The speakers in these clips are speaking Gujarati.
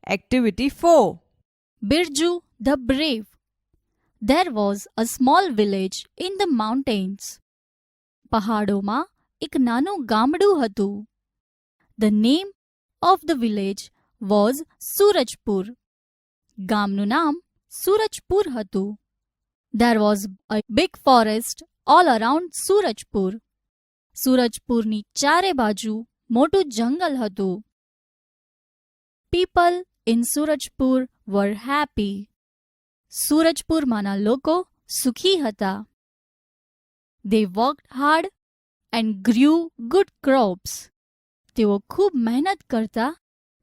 Activity 4. Birju the Brave. There was a small village in the mountains. પહાડોમાં એક નાનું ગામડું હતું. The name of the village was Surajpur. ગામનું નામ સુરજપુર હતું. There was a big forest all around Surajpur. સુરજપુરની ચારે બાજુ મોટું જંગલ હતું. People in Surajpur were happy. સુરજપુરમાંના લોકો સુખી હતા. They worked hard and grew good crops. તેઓ ખૂબ મહેનત કરતા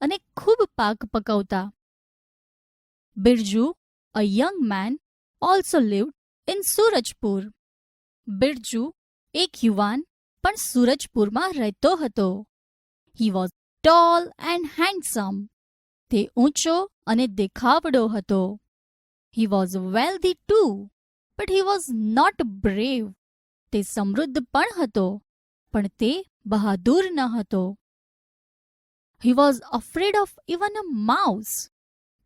અને ખૂબ પાક પકવતા. Birju, a young man, also lived in Surajpur. Birju એક યુવાન પણ સુરજપુરમાં રહેતો હતો. He was tall and handsome. તે ઊંચો અને દેખાવડો હતો. He was wealthy too, but he was not brave. તે સમૃદ્ધ પણ હતો, પણ તે બહાદુર ન હતો. He was afraid of even a mouse.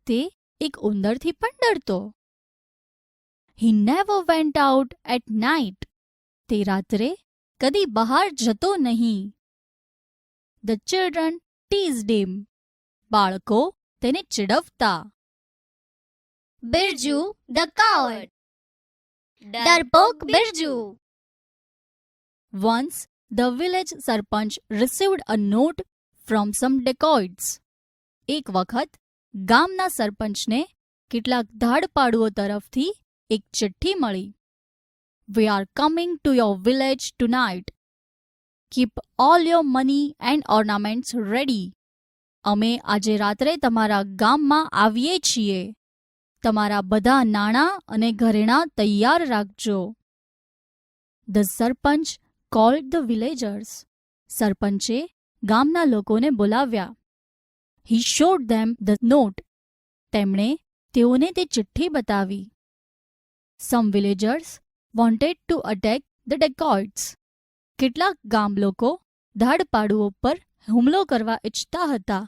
તે એક ઉંદરથી પણ ડરતો. He never went out at night. તે રાત્રે કદી બહાર જતો નહીં. The children teased him. બાળકો તેને ચીડવતા. Birju the coward. ડરપોક Birju. Once the village sarpanch received a note from some dacoits. એક વખત ગામના સરપંચને કેટલાક ધાડપાડુઓ તરફથી એક ચિઠ્ઠી મળી. We are coming to your village tonight. Keep all your money and ornaments ready. અમે આજે રાત્રે તમારા ગામમાં આવીએ છીએ. તમારા બધા નાણાં અને ઘરેણાં તૈયાર રાખજો. The sarpanch called the villagers. સરપંચે ગામના લોકોને બોલાવ્યા. He showed them the note. તેમણે તેઓને તે ચિઠ્ઠી બતાવી. Some villagers wanted to attack the dacoits. કેટલાક ગામ લોકો ધાડપાડુઓ પર હુમલો કરવા ઈચ્છતા હતા.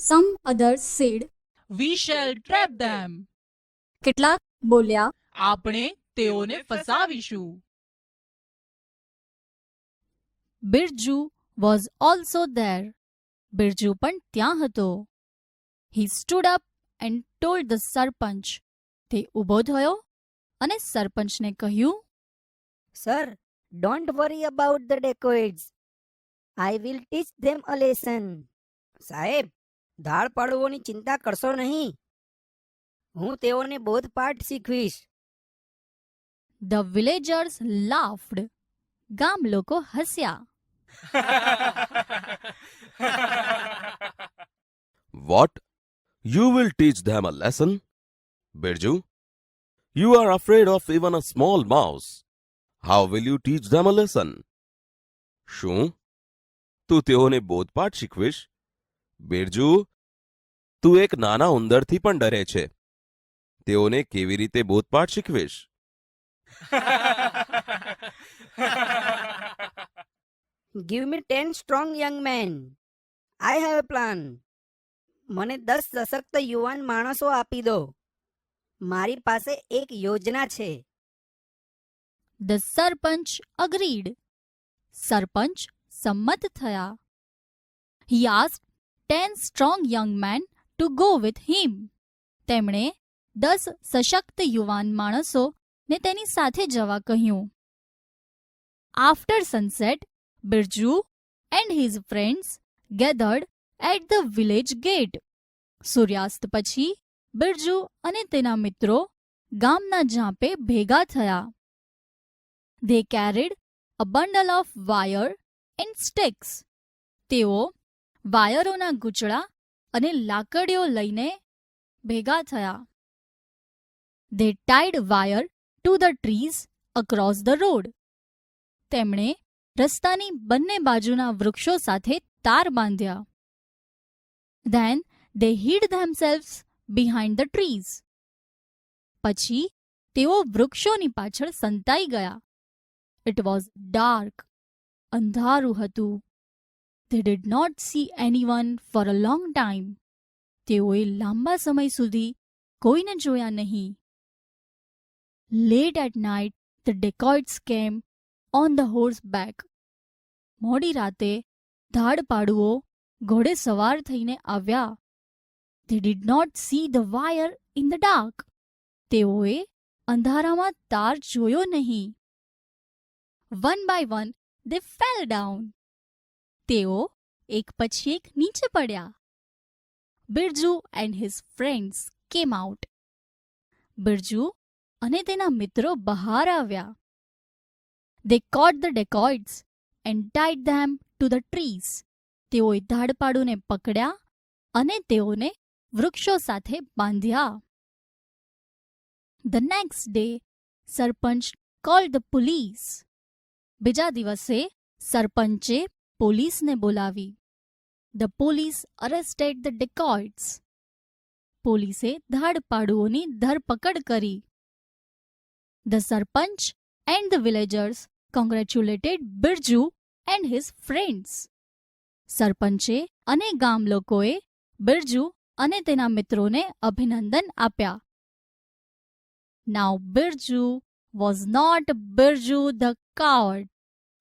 Some others said, We shall trap them. કેટલાક બોલ્યા, આપણે તેઓને ફસાવીશું. Birju was also there. Birju પણ ત્યાં હતો. He stood up and told the સરપંચ. તે ઊભો થયો અને સરપંચને કહ્યું, Sir, don't worry about the dacoits. I will teach them a lesson. સાહેબ, ધાડ પાડુઓની ચિંતા કરશો નહીં. હું તેઓને બોધપાઠ શીખવીશ. The villagers laughed. ગામ લોકો હસ્યા. What? You will teach them a lesson? Birju, you are afraid of even a small mouse. How will you teach them a lesson? શું? તું તેઓને બોધપાઠ શીખવીશ? બિરજુ, તું એક નાના ઉંદરથી પણ ડરે છે. તેઓને કેવી રીતે બોધપાઠ શીખવીશ? Give me 10 strong young men. I have a plan. મને 10 સશક્ત યુવાન માણસો આપી દો. મારી પાસે એક યોજના છે. The sarpanch agreed. સરપંચ સંમત થયા. He asked 10 strong young men to go with him. તેમણે 10 સશક્ત યુવાન માણસોને તેની સાથે જવા કહ્યું. After sunset, Birju and his friends gathered at the village gate. સૂર્યાસ્ત પછી બિરજુ અને તેના મિત્રો ગામના ઝાંપે ભેગા થયા. They carried a bundle of wire and sticks. તેઓ વાયરોના ગૂંચળા અને લાકડીઓ લઈને ભેગા થયા. They tied wire to the trees across the road. તેમણે રસ્તાની બંને બાજુના વૃક્ષો સાથે તાર બાંધ્યા. Then they hid themselves behind the trees. પછી તેઓ વૃક્ષોની પાછળ સંતાઈ ગયા. It was dark. અંધારું હતું. They did not see anyone for a long time. તેઓએ લાંબા સમય સુધી કોઈને જોયા નહીં. Late at night the dacoits came on the horse back. મોડી રાતે ધાડપાડુઓ ઘોડે સવાર થઈને આવ્યા. They did not see the wire in the dark. તેઓએ અંધારામાં તાર જોયો નહીં. One by one they fell down. તેઓ એક પછી એક નીચે પડ્યા. Birju and his friends came out. Birju અને તેના મિત્રો બહાર આવ્યા. They caught the dacoits and tied them to the trees. તેઓએ ધાડપાડુને પકડ્યા અને તેઓને વૃક્ષો સાથે બાંધ્યા. The next day, sarpanch called the police. બીજા દિવસે સરપંચે પોલીસને બોલાવી. The police arrested the dacoits. પોલીસે ધાડપાડુઓની ધરપકડ કરી. The sarpanch and the villagers congratulated Birju and his friends. સરપંચે અને ગામ લોકોએ બિરજુ અને તેના મિત્રોને અભિનંદન આપ્યા. Now Birju was not Birju the coward.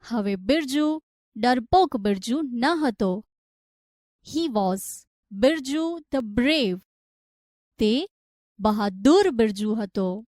હવે બિરજુ ડરપોક બિરજુ ન હતો. He was Birju the brave. તે બહાદુર બિરજુ હતો.